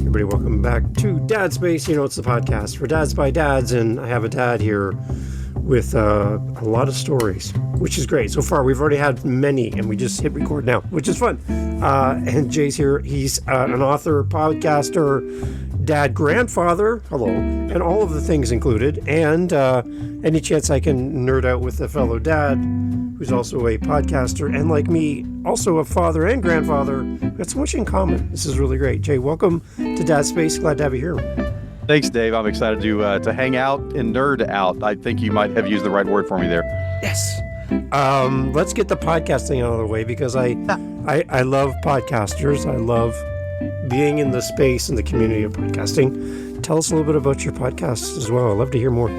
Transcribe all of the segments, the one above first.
everybody. Welcome back to Dad Space. You know, it's the podcast for dads by dads, and I have a dad here with a lot of stories, which is great. So far, we've already had many, and we just hit record now, which is fun. And Jay's here. He's an author, podcaster, dad, grandfather, hello, and all of the things included. And any chance I can nerd out with a fellow dad who's also a podcaster, and like me, also a father and grandfather. We've got so much in common. This is really great. Jay, welcome to Dad Space. Glad to have you here. Thanks, Dave. I'm excited to hang out and nerd out. I think you might have used the right word for me there. Yes. Let's get the podcasting out of the way, because I love podcasters. I love being in the space and the community of podcasting. Tell us a little bit about your podcast as well. I'd love to hear more.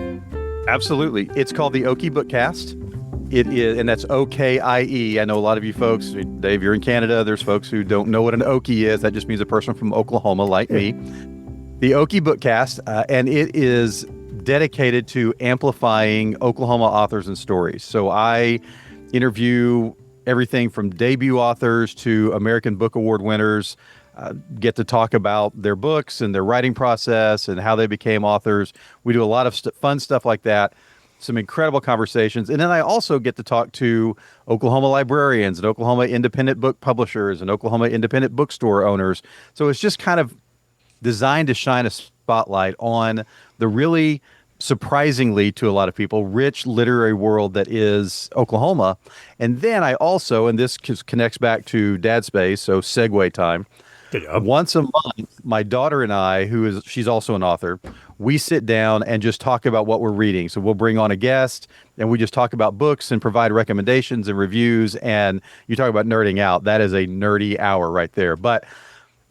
Absolutely. It's called the Okie Bookcast. It is, and that's O-K-I-E. I know a lot of you folks, Dave, you're in Canada. There's folks who don't know what an Okie is. That just means a person from Oklahoma like me. The Okie Bookcast, and it is dedicated to amplifying Oklahoma authors and stories. So I interview everything from debut authors to American Book Award winners, get to talk about their books and their writing process and how they became authors. We do a lot of fun stuff like that. Some incredible conversations. And then I also get to talk to Oklahoma librarians and Oklahoma independent book publishers and Oklahoma independent bookstore owners. So it's just kind of designed to shine a spotlight on the really, surprisingly to a lot of people, rich literary world that is Oklahoma. And then I also, and this connects back to Dad Space, so segue time. Once a month, my daughter and I, she's also an author, we sit down and just talk about what we're reading. So we'll bring on a guest and we just talk about books and provide recommendations and reviews. And you talk about nerding out. That is a nerdy hour right there. But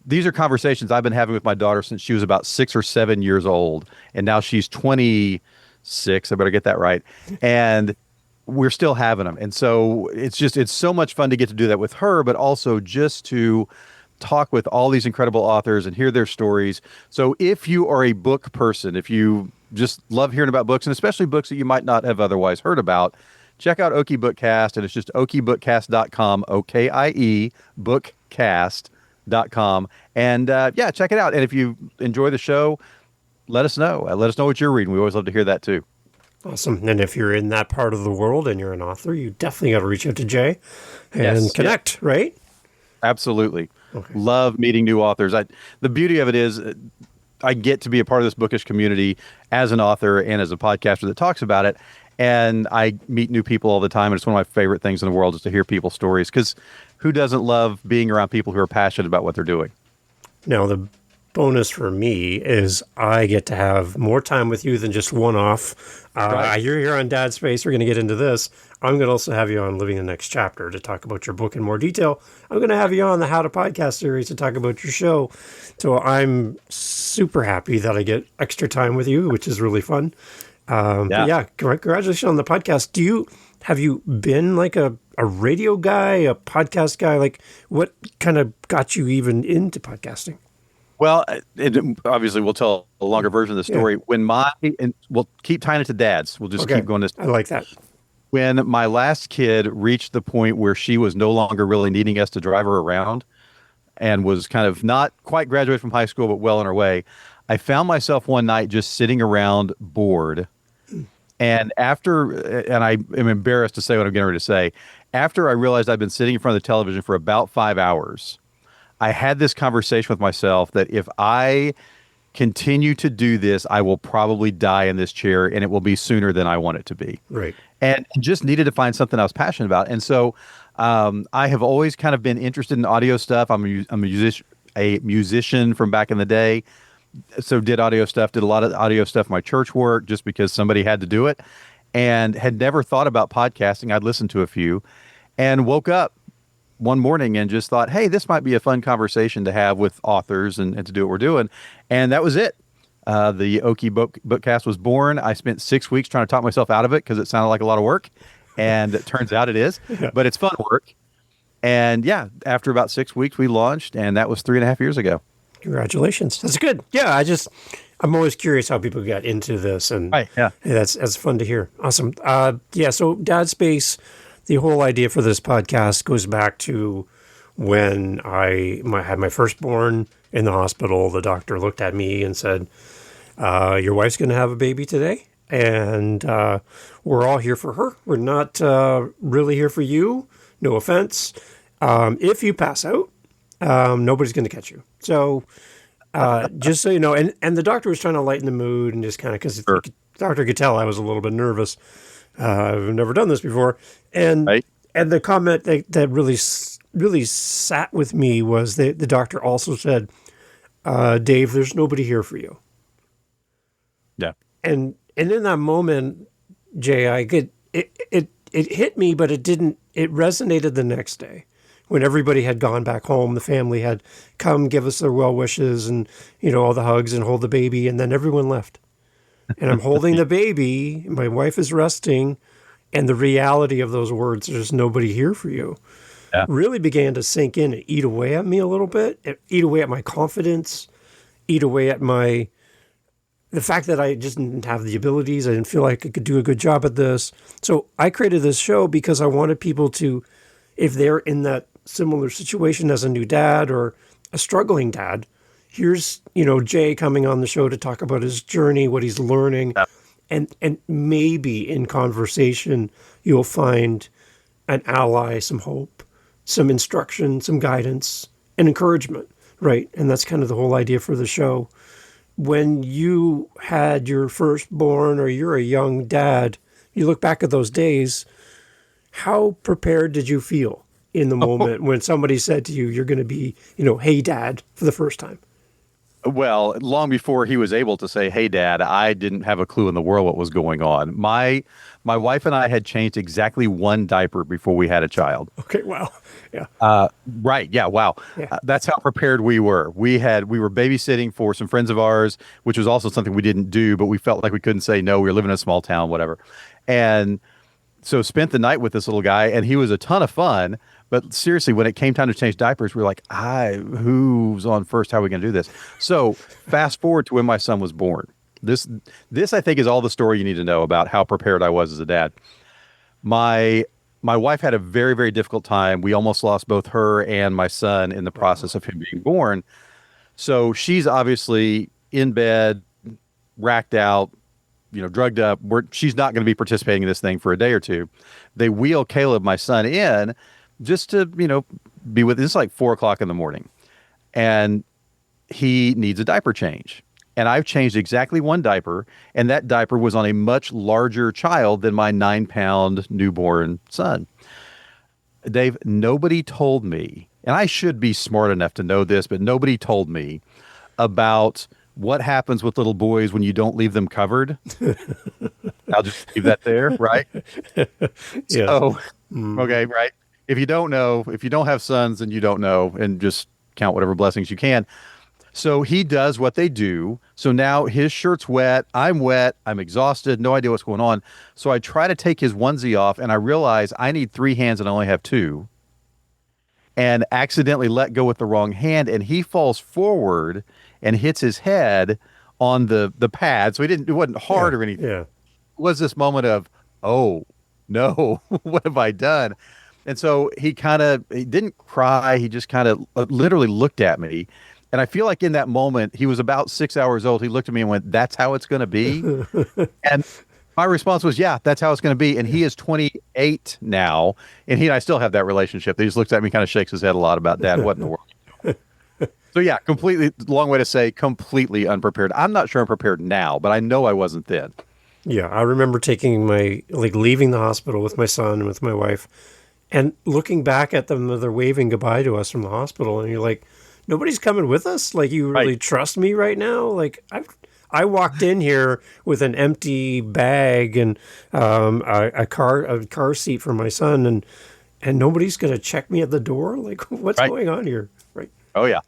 these are conversations I've been having with my daughter since she was about 6 or 7 years old. And now she's 26. I better get that right. And we're still having them. And so it's so much fun to get to do that with her, but also just to talk with all these incredible authors and hear their stories. So if you are a book person, if you just love hearing about books, and especially books that you might not have otherwise heard about, check out Okie Bookcast, and it's just okiebookcast.com, O-K-I-E, bookcast.com. And check it out. And if you enjoy the show, let us know. Let us know what you're reading. We always love to hear that too. Awesome. And if you're in that part of the world and you're an author, you definitely got to reach out to Jay and connect, right? Absolutely. Okay. Love meeting new authors. The beauty of it is I get to be a part of this bookish community as an author and as a podcaster that talks about it. And I meet new people all the time. And it's one of my favorite things in the world is to hear people's stories, because who doesn't love being around people who are passionate about what they're doing? Now, the bonus for me is I get to have more time with you than just one-off. Right. You're here on Dad Space. We're going to get into this. I'm going to also have you on Living the Next Chapter to talk about your book in more detail. I'm going to have you on the How to Podcast series to talk about your show. So I'm super happy that I get extra time with you, which is really fun. Congratulations on the podcast. Have you been like a radio guy, a podcast guy? Like, what kind of got you even into podcasting? Well, obviously, we'll tell a longer version of the story. Yeah. We'll keep tying it to dads. We'll just keep going this. I like that. When my last kid reached the point where she was no longer really needing us to drive her around and was kind of not quite graduated from high school, but well on her way, I found myself one night just sitting around bored. And I am embarrassed to say what I'm getting ready to say. After I realized I'd been sitting in front of the television for about 5 hours, I had this conversation with myself that if I continue to do this, I will probably die in this chair, and it will be sooner than I want it to be. Right. And just needed to find something I was passionate about. And so I have always kind of been interested in audio stuff. I'm a musician from back in the day. So did audio stuff, did a lot of audio stuff in my church work just because somebody had to do it, and had never thought about podcasting. I'd listened to a few and woke up one morning and just thought, hey, this might be a fun conversation to have with authors and to do what we're doing. And that was it. The Okie Bookcast was born. I spent 6 weeks trying to talk myself out of it because it sounded like a lot of work. And it turns out it is, but it's fun work. And after about 6 weeks, we launched, and that was 3.5 years ago. Congratulations. That's good. Yeah, I'm always curious how people got into this, and that's fun to hear. Awesome. So Dad Space, the whole idea for this podcast goes back to when I had my firstborn in the hospital, the doctor looked at me and said, your wife's going to have a baby today, and we're all here for her. We're not really here for you. No offense. If you pass out, nobody's going to catch you. So just so you know, and the doctor was trying to lighten the mood and just kind of, because Sure. the doctor could tell I was a little bit nervous. I've never done this before. And Right. and the comment that really sat with me was the doctor also said, Dave, there's nobody here for you. Yeah. And in that moment, Jay, it hit me, but it didn't. It resonated the next day when everybody had gone back home. The family had come give us their well wishes and all the hugs and hold the baby, and then everyone left. And I'm holding the baby. My wife is resting, and the reality of those words, "There's nobody here for you," Yeah. really began to sink in and eat away at me a little bit. Eat away at my confidence. Eat away at the fact that I just didn't have the abilities. I didn't feel like I could do a good job at this. So I created this show because I wanted people to, if they're in that similar situation as a new dad or a struggling dad, here's, Jay coming on the show to talk about his journey, what he's learning. Yeah. And maybe in conversation, you'll find an ally, some hope, some instruction, some guidance, and encouragement, right? And that's kind of the whole idea for the show. When you had your firstborn or you're a young dad, you look back at those days, how prepared did you feel in the moment when somebody said to you, you're going to be, hey, dad, for the first time? Well, long before he was able to say, "Hey, Dad," I didn't have a clue in the world what was going on. My wife and I had changed exactly one diaper before we had a child. Okay, wow. Yeah. Right. Yeah. Wow. Yeah. That's how prepared we were. We were babysitting for some friends of ours, which was also something we didn't do, but we felt like we couldn't say no. We were living in a small town, whatever. And so spent the night with this little guy, and he was a ton of fun. But seriously, when it came time to change diapers, we were like, who's on first? How are we going to do this? So fast forward to when my son was born. This I think is all the story you need to know about how prepared I was as a dad. My wife had a very, very difficult time. We almost lost both her and my son in the process of him being born. So she's obviously in bed, racked out, drugged up. She's not going to be participating in this thing for a day or two. They wheel Caleb, my son, in just to, be with. It's like 4:00 in the morning, and he needs a diaper change. And I've changed exactly one diaper, and that diaper was on a much larger child than my 9-pound newborn son. Dave, nobody told me, and I should be smart enough to know this, but nobody told me about what happens with little boys when you don't leave them covered. I'll just leave that there, right? Yeah. So, okay, right. If you don't know, if you don't have sons, then you don't know, and just count whatever blessings you can. So he does what they do. So now his shirt's wet. I'm exhausted. No idea what's going on. So I try to take his onesie off, and I realize I need 3 hands and I only have 2, and accidentally let go with the wrong hand. And he falls forward and hits his head on the pad. So it wasn't hard or anything. Yeah. It was this moment of, oh no, what have I done? And so he didn't cry. He just kind of literally looked at me. And I feel like in that moment, he was about 6 hours old. He looked at me and went, "That's how it's going to be?" And my response was, "Yeah, that's how it's going to be." And he is 28 now. And he and I still have that relationship. He just looks at me, kind of shakes his head a lot about, "Dad, what in the world?" So yeah, completely, long way to say completely unprepared. I'm not sure I'm prepared now, but I know I wasn't then. Yeah. I remember leaving the hospital with my son and with my wife and looking back at them, they're waving goodbye to us from the hospital. And you're like, nobody's coming with us. Like, you really Right. trust me right now? Like, I walked in here with an empty bag and a car seat for my son, and nobody's going to check me at the door. Like, what's Right. going on here? Right. Oh yeah.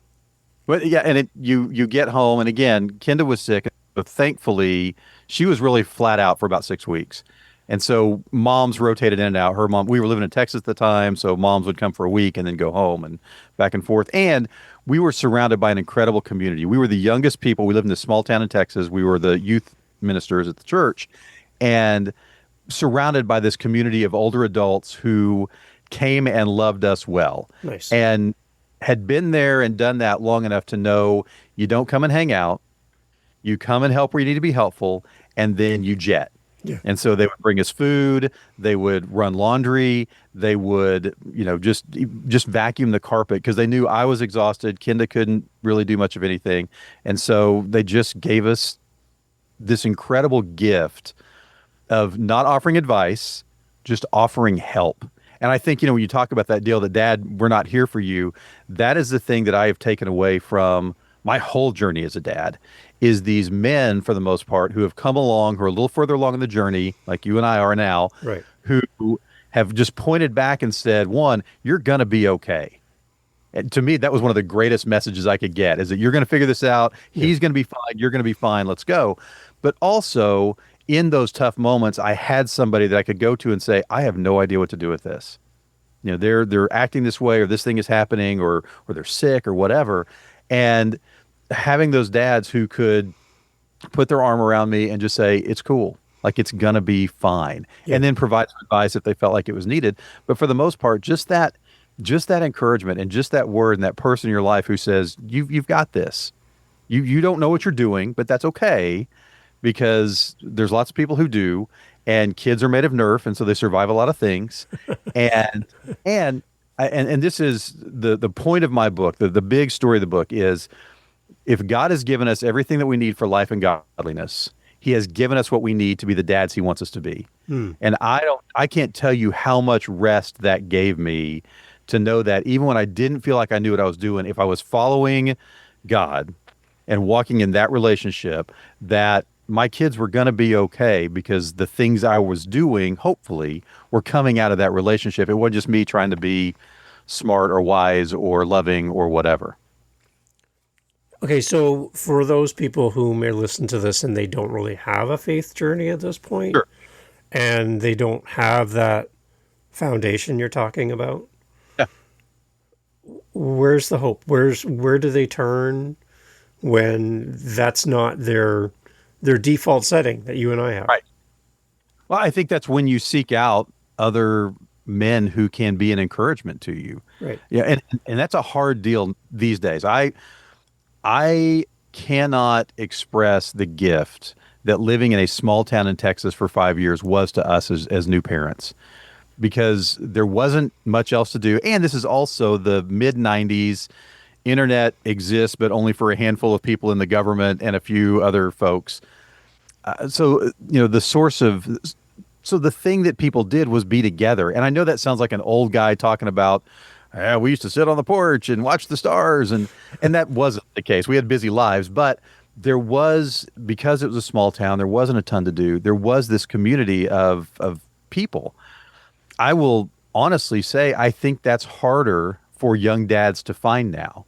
But yeah, and you get home, and again, Kenda was sick, but thankfully she was really flat out for about 6 weeks. And so moms rotated in and out. Her mom, we were living in Texas at the time, so moms would come for a week and then go home and back and forth. And we were surrounded by an incredible community. We were the youngest people. We lived in this small town in Texas. We were the youth ministers at the church, and surrounded by this community of older adults who came and loved us well. Nice. And had been there and done that long enough to know you don't come and hang out, you come and help where you need to be helpful, and then you jet. Yeah. And so they would bring us food, they would run laundry, they would, just vacuum the carpet because they knew I was exhausted. Kenda couldn't really do much of anything. And so they just gave us this incredible gift of not offering advice, just offering help. And I think, when you talk about that deal that Dad, we're not here for you, that is the thing that I have taken away from my whole journey as a dad, is these men, for the most part, who have come along, who are a little further along in the journey, like you and I are now, Right. who have just pointed back and said, one, you're going to be okay. And to me, that was one of the greatest messages I could get, is that you're going to figure this out. He's going to be fine. You're going to be fine. Let's go. But also, in those tough moments, I had somebody that I could go to and say, I have no idea what to do with this. They're acting this way, or this thing is happening, or they're sick or whatever. And having those dads who could put their arm around me and just say, it's cool. Like, it's going to be fine. Yeah. And then provide some advice if they felt like it was needed. But for the most part, just that encouragement and just that word and that person in your life who says, you've got this. You don't know what you're doing, but that's okay, because there's lots of people who do, and kids are made of Nerf, and so they survive a lot of things. And this is the point of my book. The big story of the book is, if God has given us everything that we need for life and godliness, He has given us what we need to be the dads He wants us to be. And I can't tell you how much rest that gave me to know that even when I didn't feel like I knew what I was doing, if I was following God and walking in that relationship, that my kids were going to be okay, because the things I was doing, hopefully, were coming out of that relationship. It wasn't just me trying to be smart or wise or loving or whatever. Okay, so for those people who may listen to this and they don't really have a faith journey at this point, Sure. and they don't have that foundation you're talking about, Yeah. where's the hope? Where do they turn when that's not their default setting that you and I have? Right. Well, I think that's when you seek out other men who can be an encouragement to you. Right. Yeah, and that's a hard deal these days. I cannot express the gift that living in a small town in Texas for 5 years was to us as new parents, because there wasn't much else to do. And this is also the mid-90s. Internet exists, but only for a handful of people in the government and a few other folks. So the thing that people did was be together. And I know that sounds like an old guy talking about, we used to sit on the porch and watch the stars. And that wasn't the case. We had busy lives, but there was, because it was a small town, there wasn't a ton to do. There was this community of people. I will honestly say, I think that's harder for young dads to find now.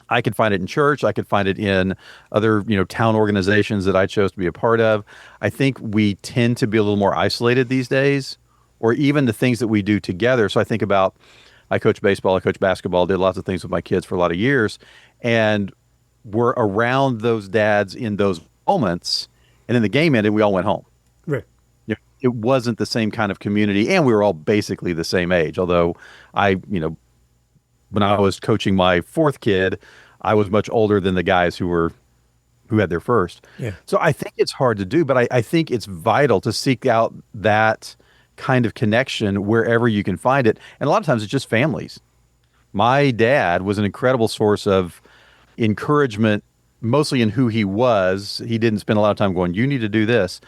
I could find it in church. I could find it in other, town organizations that I chose to be a part of. I think we tend to be a little more isolated these days, or even the things that we do together. So I think about, I coach baseball, I coach basketball, did lots of things with my kids for a lot of years, and we're around those dads in those moments. And then the game ended, we all went home. Right. It wasn't the same kind of community, and we were all basically the same age. Although when I was coaching my fourth kid, I was much older than the guys who had their first. Yeah. So I think it's hard to do, but I think it's vital to seek out that kind of connection wherever you can find it. And a lot of times it's just families. My dad was an incredible source of encouragement, mostly in who he was. He didn't spend a lot of time going, you need to do this.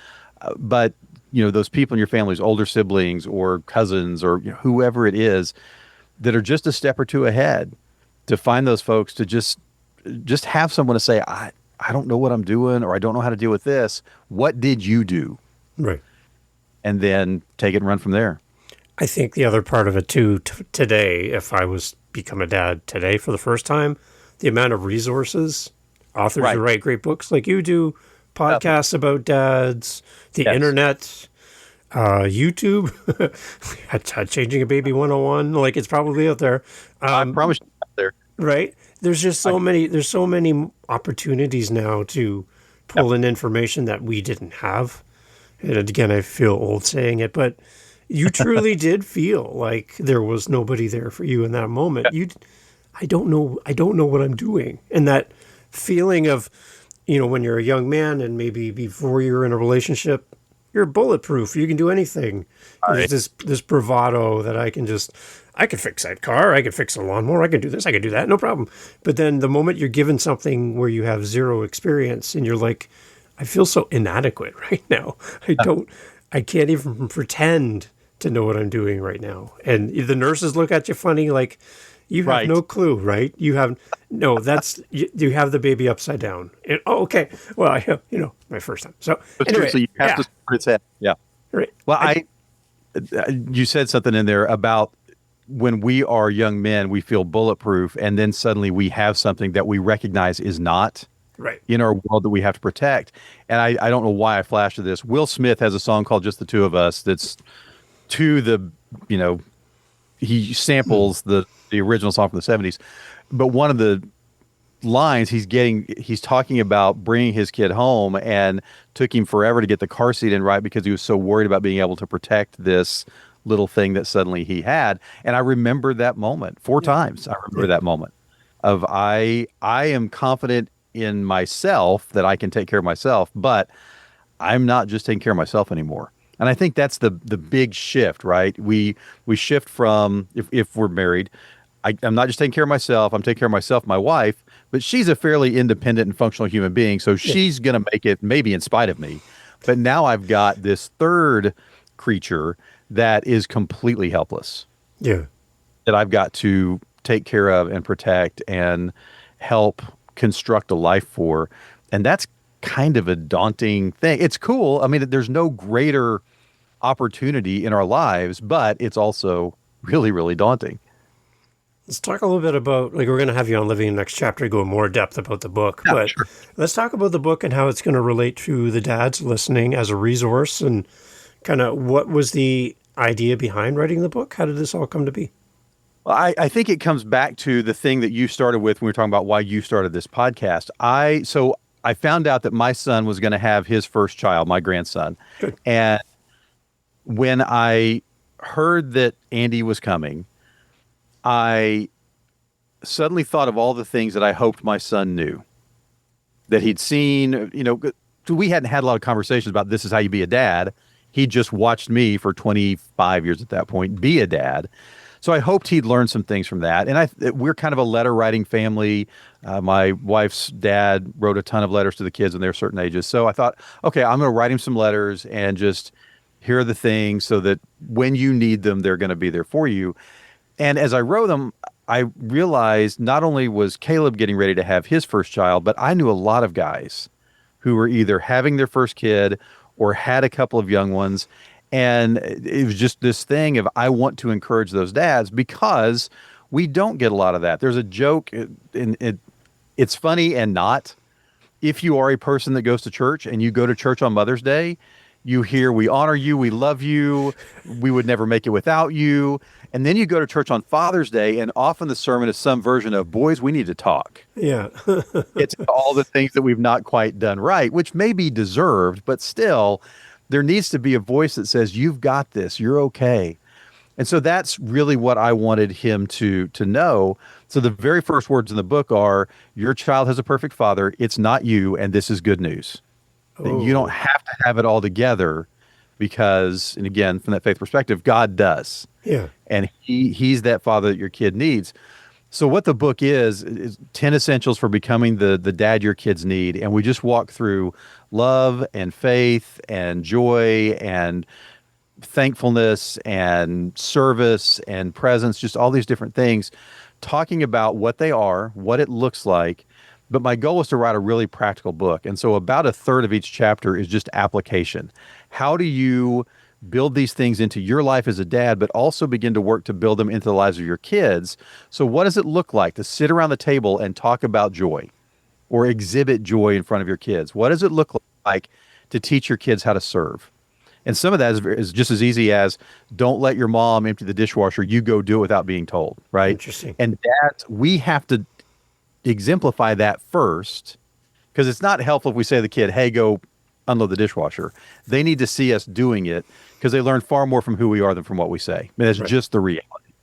But, those people in your family's older siblings or cousins or whoever it is that are just a step or two ahead, to find those folks to just have someone to say, I don't know what I'm doing, or I don't know how to deal with this. What did you do? Right. And then take it and run from there. I think the other part of it too, today, if I was become a dad today for the first time, the amount of resources, authors Right. who write great books like you do, podcasts about dads, the internet, YouTube, Changing a Baby 101, like it's probably out there. I promise you it's out there. Right? There's just so many opportunities now to pull in information that we didn't have. And again, I feel old saying it, but you truly did feel like there was nobody there for you in that moment. I don't know what I'm doing. And that feeling of, when you're a young man and maybe before you're in a relationship, you're bulletproof. You can do anything. Right. There's this bravado that I can fix that car. I can fix a lawnmower. I can do this. I can do that. No problem. But then the moment you're given something where you have zero experience and you're like, I feel so inadequate right now. I can't even pretend to know what I'm doing right now. And the nurses look at you funny, like you have Right. no clue, right? You have you have the baby upside down. And, oh, okay. Well, I have, my first time. So But anyway, seriously, you have to support its head. Yeah. right. Well, you said something in there about when we are young men, we feel bulletproof, and then suddenly we have something that we recognize is not Right. in our world that we have to protect. And I don't know why I flashed to this. Will Smith has a song called "Just the Two of Us" that's to the, he samples the original song from the 70s. But one of the lines he's talking about bringing his kid home, and took him forever to get the car seat in right because he was so worried about being able to protect this little thing that suddenly he had. And I remember that moment 4 times. I remember that moment of I am confident in myself that I can take care of myself, but I'm not just taking care of myself anymore. And I think that's the big shift, right? We shift from, if we're married, I'm not just taking care of myself, I'm taking care of myself, my wife, but she's a fairly independent and functional human being, so she's going to make it maybe in spite of me. But now I've got this third creature that is completely helpless. Yeah. That I've got to take care of and protect and help construct a life for. And that's kind of a daunting thing. It's cool. I mean, there's no greater opportunity in our lives, but it's also really, really daunting. Let's talk a little bit about, we're going to have you on Living in the Next Chapter to go in more depth about the book. Yeah, but sure. Let's talk about the book and how it's going to relate to the dads listening as a resource, and kind of what was the idea behind writing the book? How did this all come to be? Well, I think it comes back to the thing that you started with when we were talking about why you started this podcast. I found out that my son was going to have his first child, my grandson. Good. And when I heard that Andy was coming, I suddenly thought of all the things that I hoped my son knew, that he'd seen. We hadn't had a lot of conversations about this is how you be a dad. He just watched me for 25 years at that point be a dad. So I hoped he'd learn some things from that. And we're kind of a letter writing family. My wife's dad wrote a ton of letters to the kids when they were certain ages. So I thought, okay, I'm going to write him some letters and just here are the things so that when you need them, they're going to be there for you. And as I wrote them, I realized not only was Caleb getting ready to have his first child, but I knew a lot of guys who were either having their first kid or had a couple of young ones. And it was just this thing of, I want to encourage those dads because we don't get a lot of that. There's a joke, and it's funny and not. If you are a person that goes to church and you go to church on Mother's Day, you hear, we honor you, we love you, we would never make it without you. And then you go to church on Father's Day, and often the sermon is some version of, boys, we need to talk. Yeah. It's all the things that we've not quite done right, which may be deserved, but still, there needs to be a voice that says, you've got this, you're okay. And so that's really what I wanted him to know. So the very first words in the book are, your child has a perfect father, it's not you, and this is good news. That you don't have to have it all together because, and again, from that faith perspective, God does. Yeah. And he's that father that your kid needs. So what the book is 10 essentials for becoming the dad your kids need. And we just walk through love and faith and joy and thankfulness and service and presence, just all these different things, talking about what they are, what it looks like. But my goal is to write a really practical book. And so about a third of each chapter is just application. How do you build these things into your life as a dad, but also begin to work to build them into the lives of your kids? So what does it look like to sit around the table and talk about joy or exhibit joy in front of your kids? What does it look like to teach your kids how to serve? And some of that is just as easy as, don't let your mom empty the dishwasher. You go do it without being told, right? Interesting. And dads, we have to exemplify that first, because it's not helpful if we say to the kid, hey, go unload the dishwasher. They need to see us doing it because they learn far more from who we are than from what we say. I mean, that's just the reality.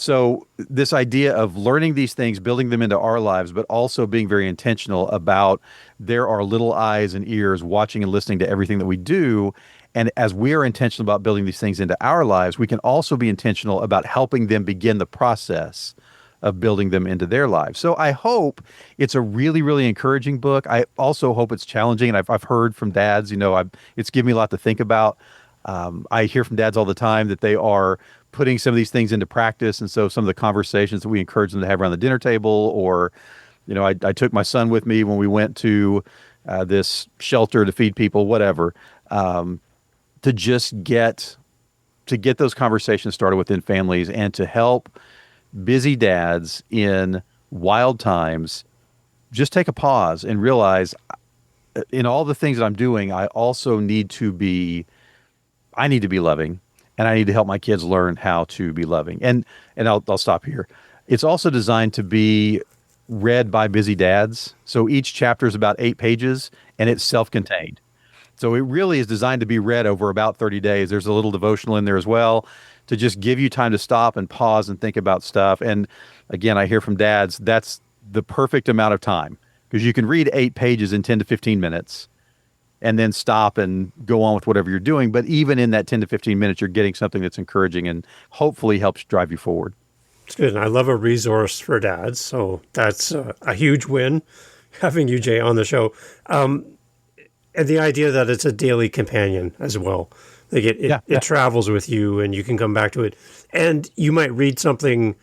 So this idea of learning these things, building them into our lives, but also being very intentional about there are little eyes and ears watching and listening to everything that we do. And as we are intentional about building these things into our lives, we can also be intentional about helping them begin the process of building them into their lives. So I hope it's a really, really encouraging book. I also hope it's challenging. And I've heard from dads, it's given me a lot to think about. I hear from dads all the time that they are putting some of these things into practice. And so some of the conversations that we encourage them to have around the dinner table, or, I took my son with me when we went to this shelter to feed people, whatever, to just get those conversations started within families and to help busy dads in wild times just take a pause and realize in all the things that I'm doing, I also need to be loving, and I need to help my kids learn how to be loving. And I'll stop here. It's also designed to be read by busy dads. So each chapter is about 8 pages and it's self-contained. So it really is designed to be read over about 30 days. There's a little devotional in there as well to just give you time to stop and pause and think about stuff. And again, I hear from dads, that's the perfect amount of time, because you can read 8 pages in 10 to 15 minutes and then stop and go on with whatever you're doing. But even in that 10 to 15 minutes, you're getting something that's encouraging and hopefully helps drive you forward. It's good. And I love a resource for dads. So that's a huge win having you, Jay, on the show. And the idea that it's a daily companion as well. Like it travels with you and you can come back to it. And you might read something,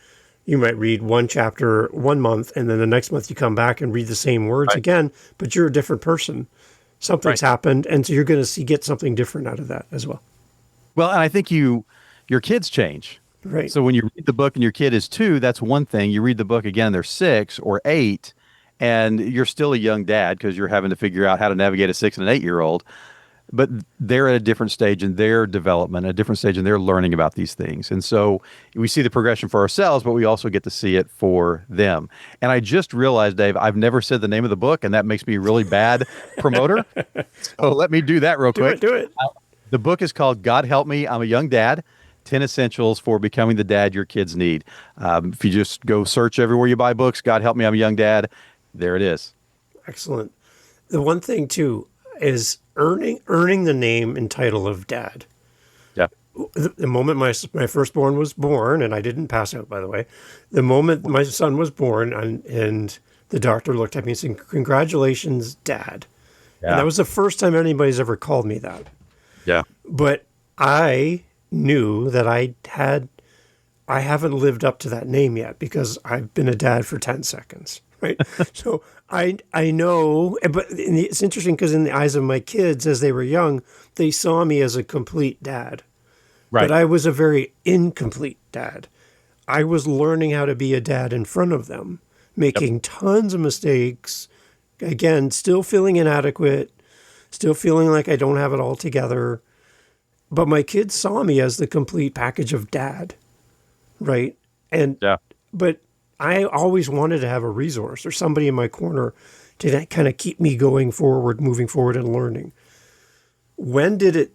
you might read one chapter 1 month, and then the next month you come back and read the same words again, but you're a different person. Something's happened, and so you're going to get something different out of that as well. Well, and I think your kids change. Right. So when you read the book and your kid is 2, that's one thing. You read the book again, they're 6 or 8, and you're still a young dad because you're having to figure out how to navigate a 6 and an 8-year-old. But they're at a different stage in their development, a different stage in their learning about these things. And so we see the progression for ourselves, but we also get to see it for them. And I just realized, Dave, I've never said the name of the book, and that makes me a really bad promoter. So let me do that real quick. Do it. The book is called God Help Me, I'm a Young Dad, 10 Essentials for Becoming the Dad Your Kids Need. If you just go search everywhere you buy books, God Help Me, I'm a Young Dad, there it is. Excellent. The one thing, too, is earning the name and title of dad. Yeah. The moment my firstborn was born, and I didn't pass out, by the way, the moment my son was born, and the doctor looked at me and said, "Congratulations, Dad." Yeah. And that was the first time anybody's ever called me that. Yeah. But I knew that I haven't lived up to that name yet because I've been a dad for 10 seconds. Right. So I know, but it's interesting because in the eyes of my kids, as they were young, they saw me as a complete dad. Right. But I was a very incomplete dad. I was learning how to be a dad in front of them, making tons of mistakes. Again, still feeling inadequate, still feeling like I don't have it all together. But my kids saw me as the complete package of dad. Right. But I always wanted to have a resource or somebody in my corner to kind of keep me going forward, moving forward and learning. When did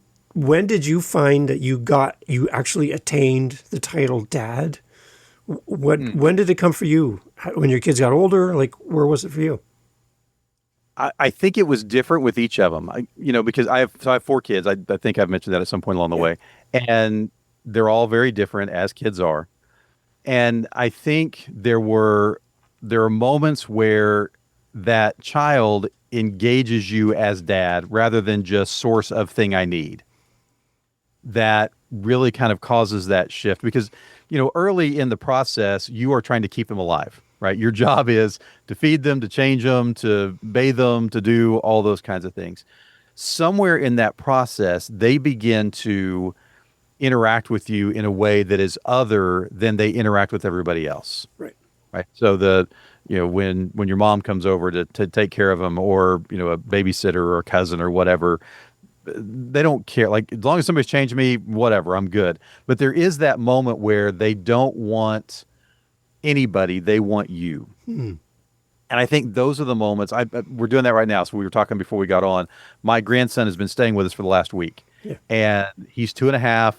you find that you actually attained the title dad? When did it come for you? When your kids got older? Like, where was it for you? I think it was different with each of them, because I have 4 kids. I think I've mentioned that at some point along the way, and they're all very different, as kids are. And I think there are moments where that child engages you as dad rather than just source of thing I need. That really kind of causes that shift because, early in the process, you are trying to keep them alive, right? Your job is to feed them, to change them, to bathe them, to do all those kinds of things. Somewhere in that process, they begin to interact with you in a way that is other than they interact with everybody else. Right. So when your mom comes over to take care of them, or, a babysitter or a cousin or whatever, they don't care. Like, as long as somebody's changing me, whatever, I'm good. But there is that moment where they don't want anybody, they want you. And I think those are the moments. We're doing that right now. So we were talking before we got on. My grandson has been staying with us for the last week. Yeah. And he's 2.5.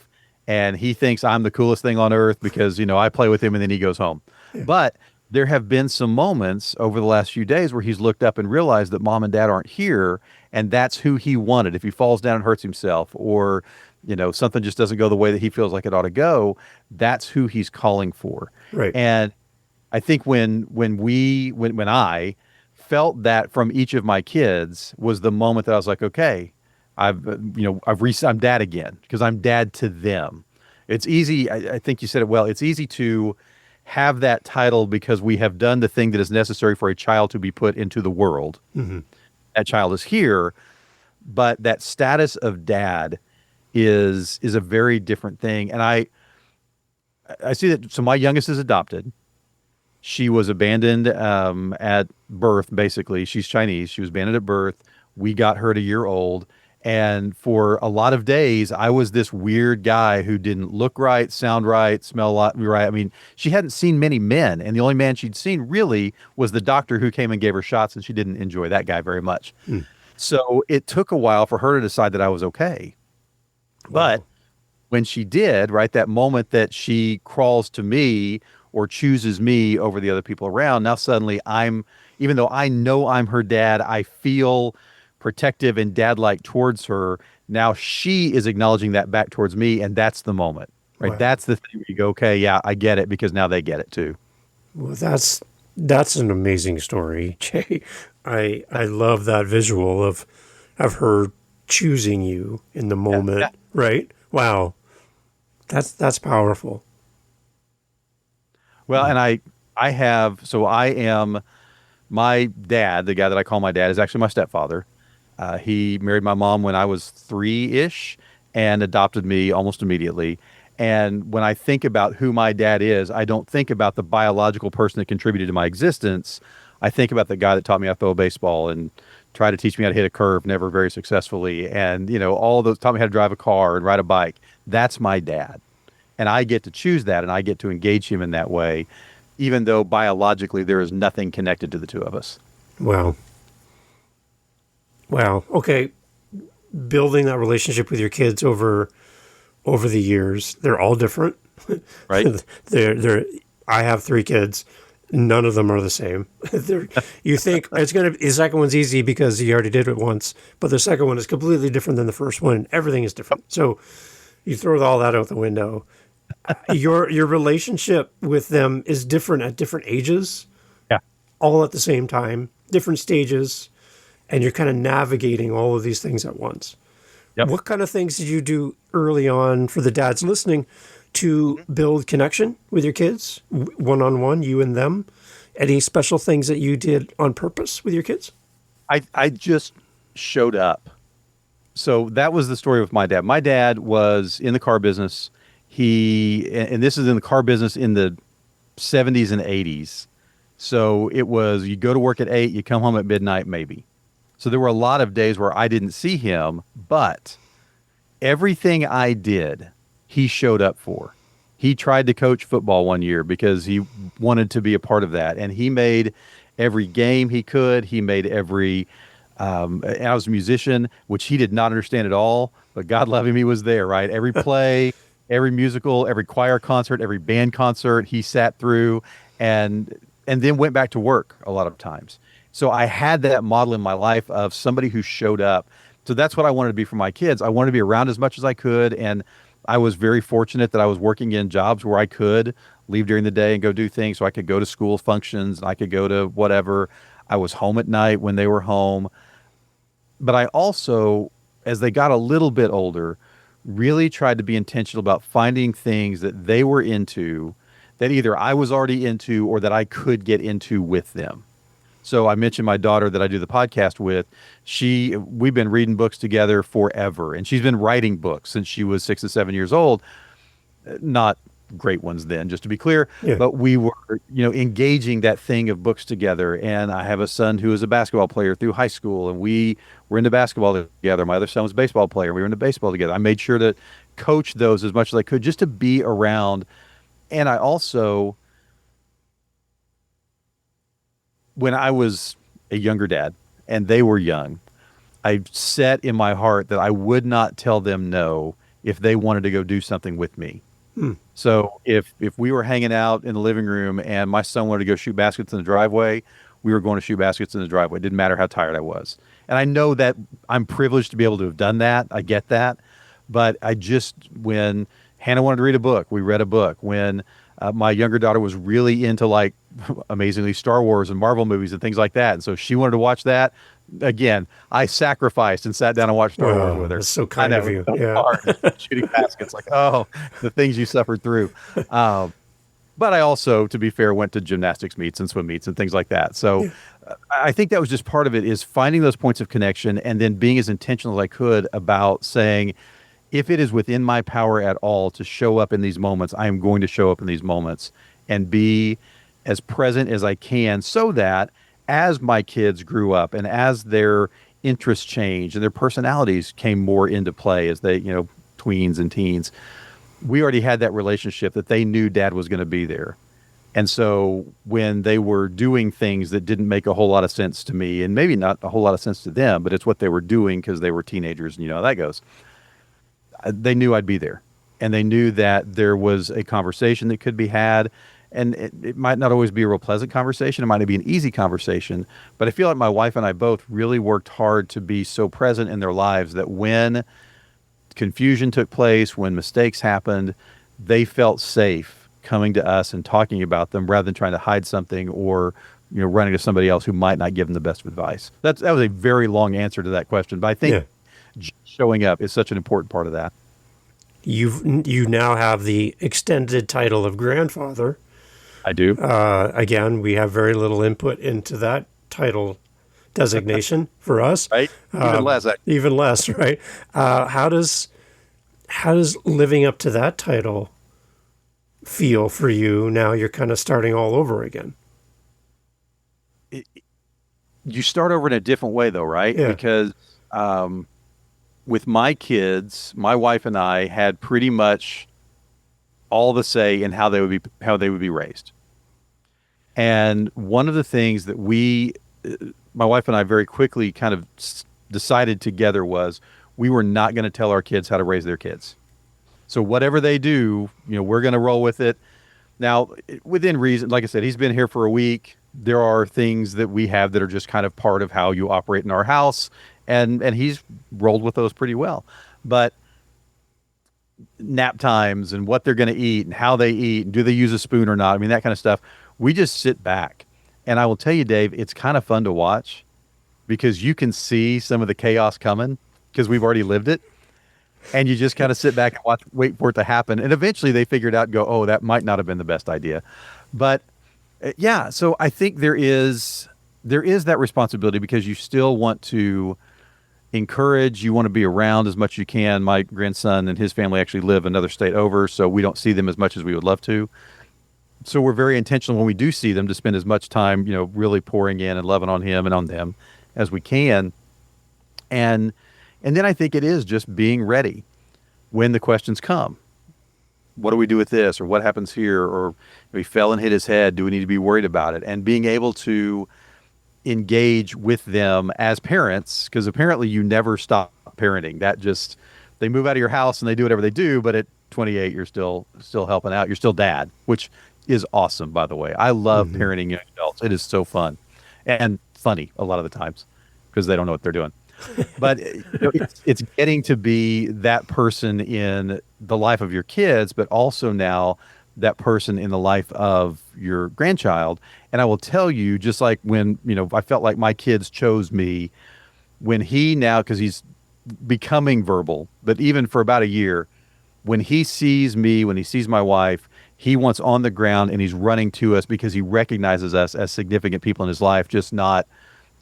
and he thinks I'm the coolest thing on earth because, I play with him and then he goes home. But there have been some moments over the last few days where he's looked up and realized that mom and dad aren't here, and that's who he wanted. If he falls down and hurts himself, or something just doesn't go the way that he feels like it ought to go, that's who he's calling for. Right. And I think when I felt that from each of my kids was the moment that I was like, okay, I'm dad again, because I'm dad to them. It's easy. I think you said it well. It's easy to have that title because we have done the thing that is necessary for a child to be put into the world. Mm-hmm. That child is here, but that status of dad is a very different thing. And I see that. So my youngest is adopted. She was abandoned at birth, basically. She's Chinese. She was abandoned at birth. We got her at a year old. And for a lot of days, I was this weird guy who didn't look right, sound right, smell right. I mean, she hadn't seen many men. And the only man she'd seen really was the doctor who came and gave her shots, and she didn't enjoy that guy very much. So it took a while for her to decide that I was okay. Wow. But when she did, right, that moment that she crawls to me or chooses me over the other people around, now suddenly even though I know I'm her dad, I feel protective and dad-like towards her. Now she is acknowledging that back towards me, and that's the moment, right? Wow. That's the thing where you go, okay, yeah, I get it, because now they get it too. Well, that's an amazing story, Jay. I love that visual of her choosing you in the moment, right? Wow, that's powerful. Well, and I am my dad, the guy that I call my dad, is actually my stepfather. He married my mom when I was 3-ish and adopted me almost immediately. And when I think about who my dad is, I don't think about the biological person that contributed to my existence. I think about the guy that taught me how to throw a baseball and tried to teach me how to hit a curve, never very successfully. And, all those, taught me how to drive a car and ride a bike. That's my dad. And I get to choose that, and I get to engage him in that way, even though biologically there is nothing connected to the two of us. Wow. Okay. Building that relationship with your kids over the years, they're all different. Right. I have 3 kids. None of them are the same. You think the second one's easy because you already did it once, but the second one is completely different than the first one, and everything is different. So you throw all that out the window. Your relationship with them is different at different ages. Yeah. All at the same time, different stages, and you're kind of navigating all of these things at once. Yep. What kind of things did you do early on, for the dads listening, to build connection with your kids, one-on-one, you and them? Any special things that you did on purpose with your kids? I just showed up. So that was the story with my dad. My dad was in the car business. And this is in the car business in the 70s and 80s. So it was, you go to work at 8, you come home at midnight, maybe. So there were a lot of days where I didn't see him, but everything I did, he showed up for. He tried to coach football one year because he wanted to be a part of that. And he made every game he could. He made every, and I was a musician, which he did not understand at all, but God love him, he was there, right? Every play, every musical, every choir concert, every band concert, he sat through and then went back to work a lot of times. So I had that model in my life of somebody who showed up. So that's what I wanted to be for my kids. I wanted to be around as much as I could. And I was very fortunate that I was working in jobs where I could leave during the day and go do things. So I could go to school functions and I could go to whatever. I was home at night when they were home. But I also, as they got a little bit older, really tried to be intentional about finding things that they were into that either I was already into or that I could get into with them. So I mentioned my daughter that I do the podcast with. We've been reading books together forever, and she's been writing books since she was 6 or 7 years old. Not great ones then, just to be clear, but we were, engaging that thing of books together. And I have a son who is a basketball player through high school, and we were into basketball together. My other son was a baseball player. We were into baseball together. I made sure to coach those as much as I could just to be around. And I also, when I was a younger dad and they were young, I set in my heart that I would not tell them no if they wanted to go do something with me. So if we were hanging out in the living room and my son wanted to go shoot baskets in the driveway, we were going to shoot baskets in the driveway. It didn't matter how tired I was. And I know that I'm privileged to be able to have done that. I get that. But when Hannah wanted to read a book, we read a book. When my younger daughter was really into, like, amazingly, Star Wars and Marvel movies and things like that, and so she wanted to watch that, again, I sacrificed and sat down and watched Star Wars with her. That's so kind of you. Yeah. Hard, shooting baskets, like, oh, the things you suffered through. But I also, to be fair, went to gymnastics meets and swim meets and things like that. So I think that was just part of it, is finding those points of connection and then being as intentional as I could about saying, if it is within my power at all to show up in these moments, I am going to show up in these moments and be as present as I can, so that as my kids grew up and as their interests changed and their personalities came more into play as they, tweens and teens, we already had that relationship that they knew Dad was going to be there. And so when they were doing things that didn't make a whole lot of sense to me, and maybe not a whole lot of sense to them, but it's what they were doing because they were teenagers, and you know how that goes, they knew I'd be there. And they knew that there was a conversation that could be had. And it might not always be a real pleasant conversation. It might not be an easy conversation. But I feel like my wife and I both really worked hard to be so present in their lives that when confusion took place, when mistakes happened, they felt safe coming to us and talking about them rather than trying to hide something or running to somebody else who might not give them the best advice. That was a very long answer to that question. But I think showing up is such an important part of that. You now have the extended title of grandfather. I do. Again, we have very little input into that title designation for us. Right. Even less. Even less, right? How does living up to that title feel for you now? You're kind of starting all over again. You start over in a different way, though, right? Yeah. Because with my kids, my wife and I had pretty much all the say in how they would be raised. And one of the things that my wife and I very quickly kind of decided together was we were not going to tell our kids how to raise their kids. So whatever they do, we're going to roll with it. Now, within reason, like I said, he's been here for a week. There are things that we have that are just kind of part of how you operate in our house. And he's rolled with those pretty well. But nap times and what they're going to eat and how they eat and do they use a spoon or not, I mean, that kind of stuff, we just sit back. And I will tell you, Dave, it's kind of fun to watch because you can see some of the chaos coming because we've already lived it. And you just kind of sit back and wait for it to happen. And eventually they figure it out and go, oh, that might not have been the best idea. But so I think there is that responsibility because you still want to encourage, you want to be around as much as you can. My grandson and his family actually live another state over, so we don't see them as much as we would love to. So we're very intentional when we do see them to spend as much time, really pouring in and loving on him and on them as we can. And then I think it is just being ready when the questions come. What do we do with this? Or what happens here? Or he fell and hit his head. Do we need to be worried about it? And being able to engage with them as parents, because apparently you never stop parenting. They move out of your house and they do whatever they do, but at 28, you're still helping out. You're still dad, which is awesome, by the way. I love parenting young adults. It is so fun and funny a lot of the times because they don't know what they're doing. But it's getting to be that person in the life of your kids, but also now that person in the life of your grandchild. And I will tell you, just like when, I felt like my kids chose me, when he now, because he's becoming verbal, but even for about a year, when he sees me, when he sees my wife, he wants on the ground and he's running to us because he recognizes us as significant people in his life, just not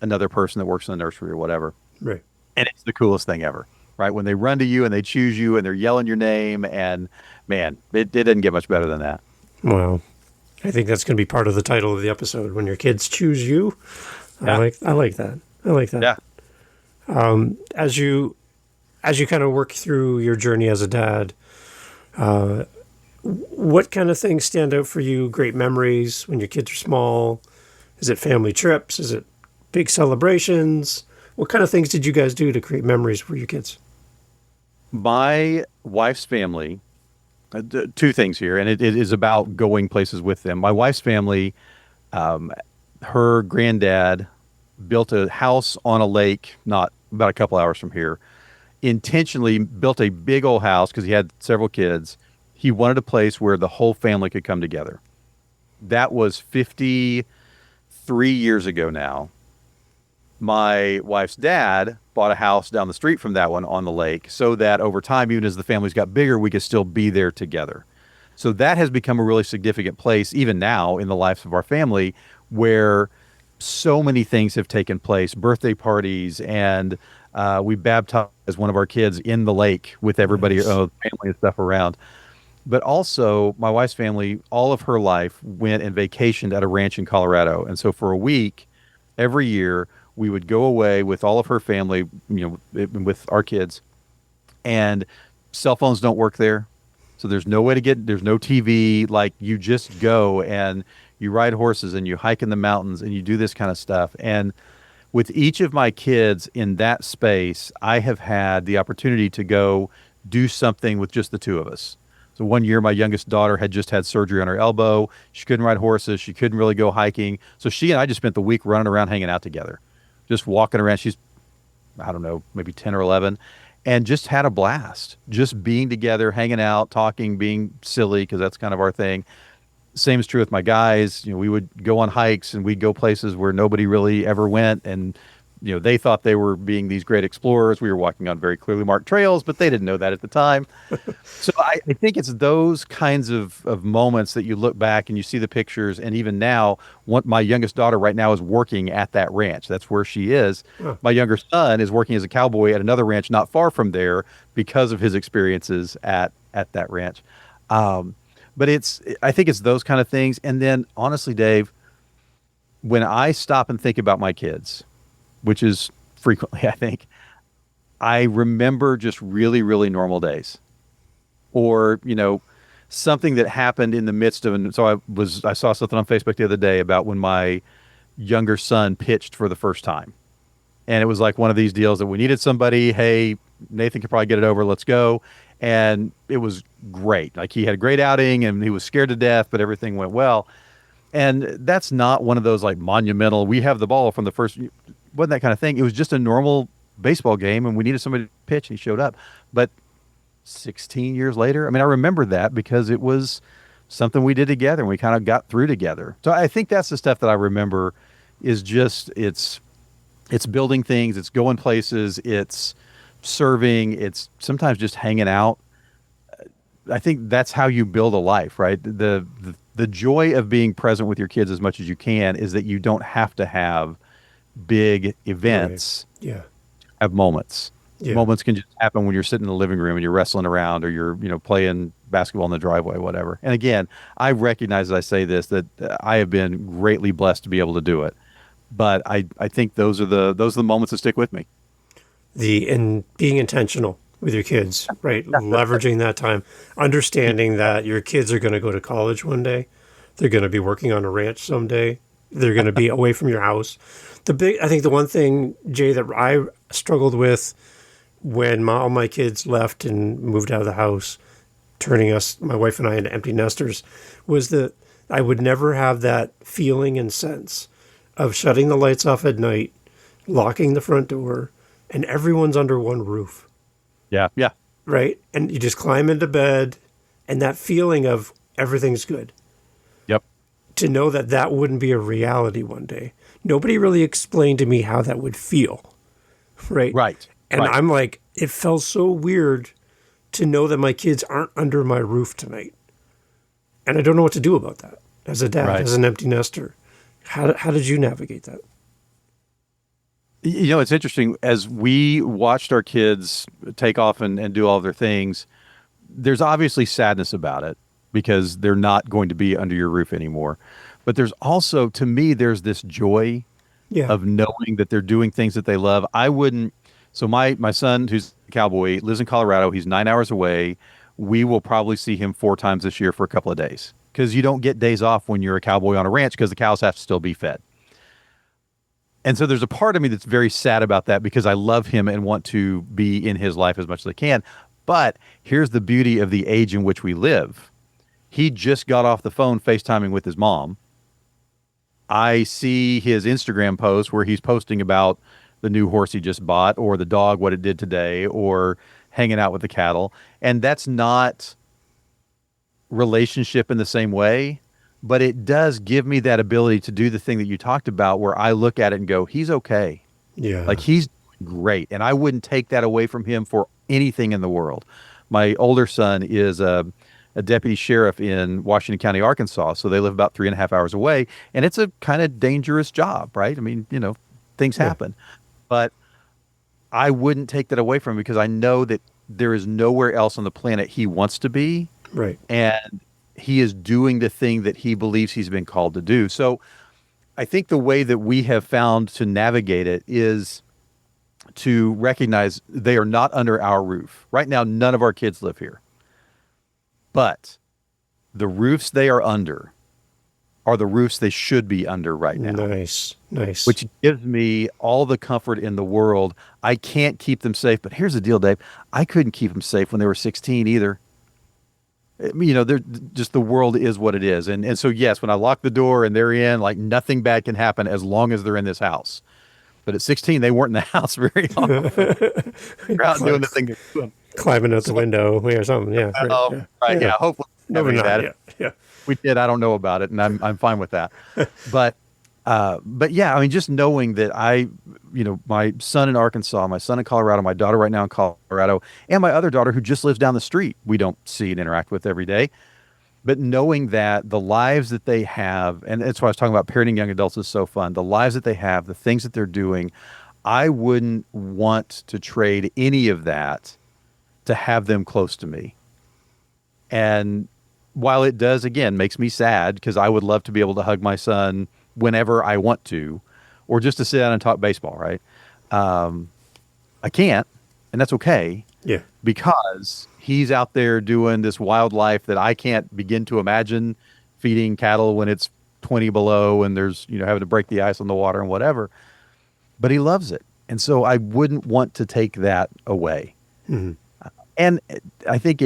another person that works in the nursery or whatever. Right. And it's the coolest thing ever, right? When they run to you and they choose you and they're yelling your name, and man, it didn't get much better than that. Wow. I think that's going to be part of the title of the episode, when your kids choose you. Yeah. I like that. I like that. Yeah. As you kind of work through your journey as a dad, what kind of things stand out for you? Great memories when your kids are small? Is it family trips? Is it big celebrations? What kind of things did you guys do to create memories for your kids? My wife's family, two things here, and it is about going places with them. My wife's family, um, her granddad built a house on a lake, not about a couple hours from here, intentionally built a big old house because he had several kids. He wanted a place where the whole family could come together. That was 53 years ago now. My wife's dad bought a house down the street from that one on the lake so that over time, even as the families got bigger, we could still be there together. So that has become a really significant place, even now in the lives of our family, where so many things have taken place, birthday parties, and we baptized one of our kids in the lake with everybody, Nice. family and stuff around. But also, my wife's family, all of her life, went and vacationed at a ranch in Colorado. And so for a week, every year, we would go away with all of her family, with our kids. And cell phones don't work there. So there's no way to there's no TV. Like, you just go and you ride horses and you hike in the mountains and you do this kind of stuff. And with each of my kids in that space, I have had the opportunity to go do something with just the two of us. So one year, my youngest daughter had just had surgery on her elbow. She couldn't ride horses. She couldn't really go hiking. So she and I just spent the week running around, hanging out together, just walking around. She's, I don't know, maybe 10 or 11, and just had a blast, just being together, hanging out, talking, being silly, because that's kind of our thing. Same is true with my guys. We would go on hikes and we'd go places where nobody really ever went. And, they thought they were being these great explorers. We were walking on very clearly marked trails, but they didn't know that at the time. So I think it's those kinds of moments that you look back and you see the pictures. And even now, my youngest daughter right now is working at that ranch. That's where she is. Huh. My younger son is working as a cowboy at another ranch not far from there because of his experiences at that ranch. But I think it's those kind of things. And then honestly, Dave, when I stop and think about my kids, which is frequently, I think, I remember just really, really normal days, or, something that happened in the midst of, and so I saw something on Facebook the other day about when my younger son pitched for the first time. And it was like one of these deals that we needed somebody. Hey, Nathan could probably get it over. Let's go. And it was great. Like, he had a great outing and he was scared to death, but everything went well. And that's not one of those like monumental, we have the ball from the first, wasn't that kind of thing. It was just a normal baseball game and we needed somebody to pitch and he showed up. But 16 years later, I remember that because it was something we did together and we kind of got through together. So I think that's the stuff that I remember, is just, it's building things, it's going places, it's serving, it's sometimes just hanging out. I think that's how you build a life, right? The joy of being present with your kids as much as you can is that you don't have to have big events. Right. Yeah. Have moments. Yeah. Moments can just happen when you're sitting in the living room and you're wrestling around, or you're, playing basketball in the driveway, whatever. And again, I recognize as I say this, that I have been greatly blessed to be able to do it. But I think those are the moments that stick with me. And being intentional with your kids, right? Leveraging that time, understanding that your kids are going to go to college one day. They're going to be working on a ranch someday. They're going to be away from your house. I think the one thing, Jay, that I struggled with when all my kids left and moved out of the house, turning us, my wife and I, into empty nesters, was that I would never have that feeling and sense of shutting the lights off at night, locking the front door, and everyone's under one roof. Yeah. Yeah. Right? And you just climb into bed, and that feeling of everything's good. Yep. To know that wouldn't be a reality one day. Nobody really explained to me how that would feel. Right? Right. And right. I'm like, it felt so weird to know that my kids aren't under my roof tonight. And I don't know what to do about that as a dad, Right. as an empty nester. How did you navigate that? It's interesting. As we watched our kids take off and do all of their things, there's obviously sadness about it because they're not going to be under your roof anymore. But there's also, to me, there's this joy of knowing that they're doing things that they love. So my son, who's a cowboy, lives in Colorado. He's 9 hours away. We will probably see him 4 times this year for a couple of days, because you don't get days off when you're a cowboy on a ranch because the cows have to still be fed. And so there's a part of me that's very sad about that because I love him and want to be in his life as much as I can. But here's the beauty of the age in which we live. He just got off the phone FaceTiming with his mom. I see his Instagram post where he's posting about the new horse he just bought, or the dog, what it did today, or hanging out with the cattle. And that's not relationship in the same way, but it does give me that ability to do the thing that you talked about, where I look at it and go, he's okay. Yeah. Like, he's great. And I wouldn't take that away from him for anything in the world. My older son is a deputy sheriff in Washington County, Arkansas. So they live about 3.5 hours away. And it's a kind of dangerous job, right? I mean, things happen. But I wouldn't take that away from him, because I know that there is nowhere else on the planet he wants to be. Right. And he is doing the thing that he believes he's been called to do. So I think the way that we have found to navigate it is to recognize they are not under our roof. Right now, none of our kids live here. But the roofs they are under are the roofs they should be under right now. Nice. Which gives me all the comfort in the world. I can't keep them safe, but here's the deal, Dave. I couldn't keep them safe when they were 16 either. They're just, the world is what it is. And so, yes, when I lock the door and they're in, like, nothing bad can happen as long as they're in this house. But at 16, they weren't in the house very often. They're out doing the thing. Climbing out the window or something. Yeah. Right. Yeah. Hopefully, Never not. that. Yeah. We did. I don't know about it, and I'm fine with that. But yeah, I mean, just knowing that my son in Arkansas, my son in Colorado, my daughter right now in Colorado, and my other daughter who just lives down the street, we don't see and interact with every day. But knowing that the lives that they have, and that's why I was talking about parenting young adults is so fun, the lives that they have, the things that they're doing, I wouldn't want to trade any of that to have them close to me. And while it does, again, makes me sad, because I would love to be able to hug my son whenever I want to, or just to sit down and talk baseball, right? I can't, and that's okay. Yeah. Because he's out there doing this wildlife that I can't begin to imagine, feeding cattle when it's 20 below and there's, having to break the ice on the water and whatever. But he loves it. And so I wouldn't want to take that away. Mm-hmm. And I think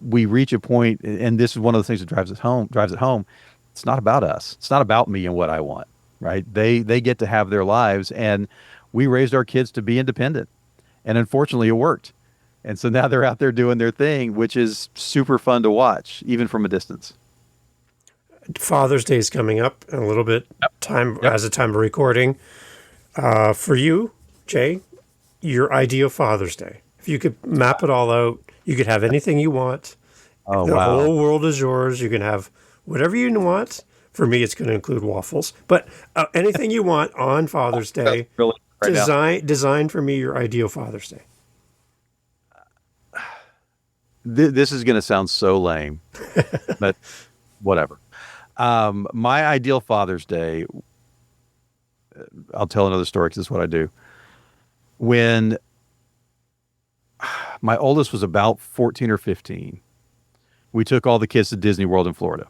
we reach a point, and this is one of the things that drives it home. It's not about us. It's not about me and what I want, right? They get to have their lives, and we raised our kids to be independent. And unfortunately, it worked. And so now they're out there doing their thing, which is super fun to watch, even from a distance. Father's Day is coming up in a little bit. As a time of recording. For you, Jay, your ideal Father's Day. If you could map it all out, you could have anything you want. Oh, the wow. whole world is yours. You can have whatever you want. For me, it's going to include waffles. But anything you want on Father's Day, really right design for me your ideal Father's Day. This is going to sound so lame, but whatever. My ideal Father's Day, I'll tell another story because this is what I do. When my oldest was about 14 or 15, we took all the kids to Disney World in Florida.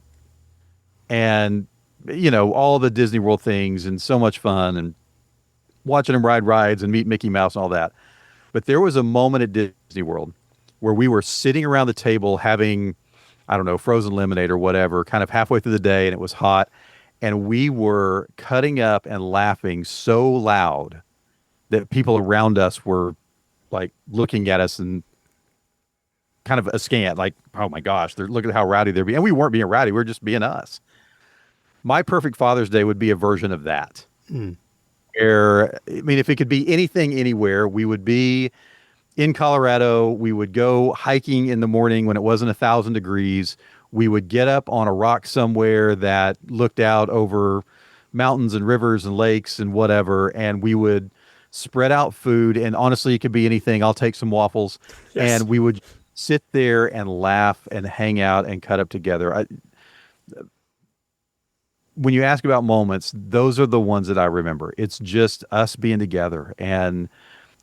And, all the Disney World things, and so much fun, and watching them ride rides and meet Mickey Mouse and all that. But there was a moment at Disney World where we were sitting around the table having, I don't know, frozen lemonade or whatever, kind of halfway through the day, and it was hot. And we were cutting up and laughing so loud that people around us were like looking at us and kind of askant, like, oh my gosh, look at how rowdy they're being. And we weren't being rowdy, we were just being us. My perfect Father's Day would be a version of that. Where, if it could be anything, anywhere, we would be in Colorado. We would go hiking in the morning when it wasn't 1,000 degrees. We would get up on a rock somewhere that looked out over mountains and rivers and lakes and whatever, and we would spread out food. And honestly, it could be anything. I'll take some waffles. Yes. And we would sit there and laugh and hang out and cut up together. When you ask about moments, those are the ones that I remember. It's just us being together, and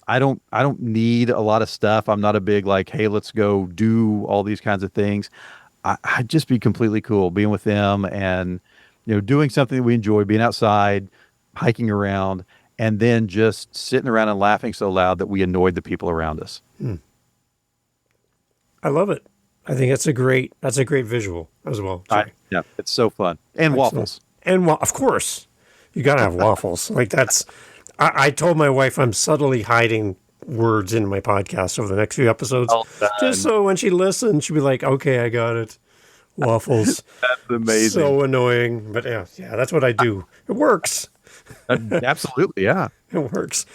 I don't need a lot of stuff. I'm not a big like, hey, let's go do all these kinds of things. I'd just be completely cool being with them and, doing something that we enjoy, being outside, hiking around, and then just sitting around and laughing so loud that we annoyed the people around us. I love it. I think that's a great visual as well. Yeah, it's so fun. And waffles. And of course, you got to have waffles. Like that's, I told my wife I'm subtly hiding words in my podcast over the next few episodes. Just so when she listens, she'll be like, okay, I got it. Waffles. That's amazing. So annoying. But yeah, that's what I do. It works. Absolutely, yeah. It works.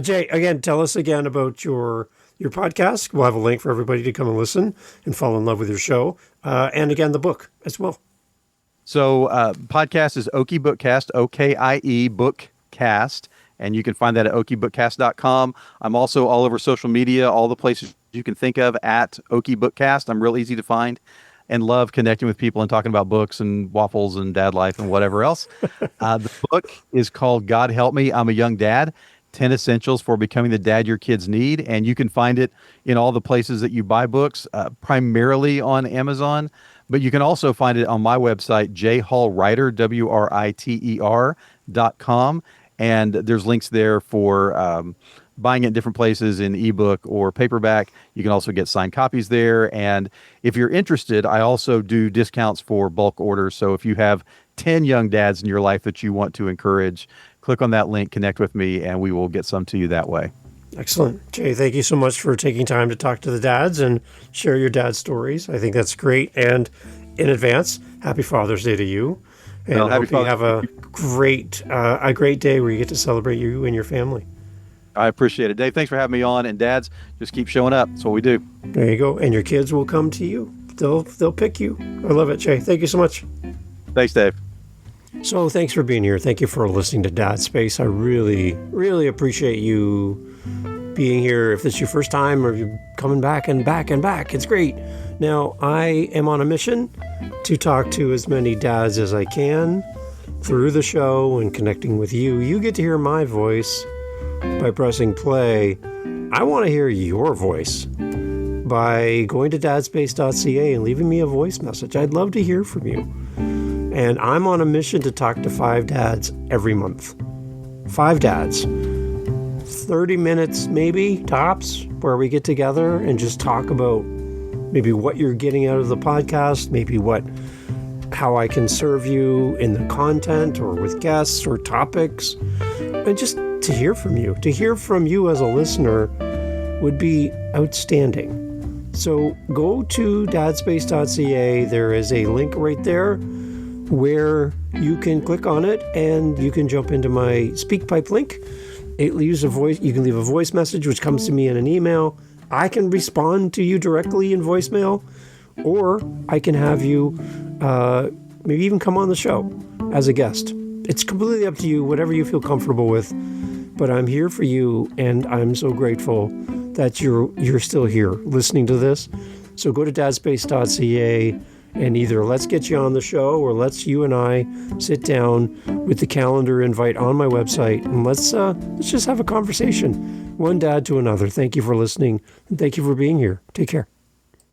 Jay, again, tell us again about your podcast. We'll have a link for everybody to come and listen and fall in love with your show. And again, the book as well. So podcast is Okie Bookcast, OKIE Bookcast. And you can find that at okiebookcast.com. I'm also all over social media, all the places you can think of at Okie Bookcast. I'm real easy to find and love connecting with people and talking about books and waffles and dad life and whatever else. The book is called God Help Me, I'm a Young Dad, 10 Essentials for Becoming the Dad Your Kids Need. And you can find it in all the places that you buy books, primarily on Amazon. But you can also find it on my website, jhallwriter, WRITER.com. And there's links there for buying it in different places in ebook or paperback. You can also get signed copies there. And if you're interested, I also do discounts for bulk orders. So if you have 10 young dads in your life that you want to encourage, click on that link, connect with me, and we will get some to you that way. Excellent. Jay, thank you so much for taking time to talk to the dads and share your dad stories. I think that's great. And in advance, happy Father's Day to you. And I hope you have a great day where you get to celebrate you and your family. I appreciate it, Dave. Thanks for having me on. And dads, just keep showing up. That's what we do. There you go. And your kids will come to you. They'll pick you. I love it, Jay. Thank you so much. Thanks, Dave. So thanks for being here. Thank you for listening to Dad Space. I really, really appreciate you being here. If this is your first time or you're coming back and back and back, it's great. Now, I am on a mission to talk to as many dads as I can through the show and connecting with you. You get to hear my voice by pressing play. I want to hear your voice by going to dadspace.ca and leaving me a voice message. I'd love to hear from you. And I'm on a mission to talk to 5 dads every month. 5 dads. 30 minutes maybe, tops, where we get together and just talk about maybe what you're getting out of the podcast, maybe how I can serve you in the content or with guests or topics, and just to hear from you. To hear from you as a listener would be outstanding. So go to dadspace.ca. There is a link right there where you can click on it and you can jump into my SpeakPipe link. It leaves a voice. You can leave a voice message, which comes to me in an email. I can respond to you directly in voicemail, or I can have you maybe even come on the show as a guest. It's completely up to you, whatever you feel comfortable with. But I'm here for you, and I'm so grateful that you're still here listening to this. So go to dadspace.ca and either let's get you on the show or let's you and I sit down with the calendar invite on my website and let's just have a conversation. One dad to another. Thank you for listening and thank you for being here. Take care.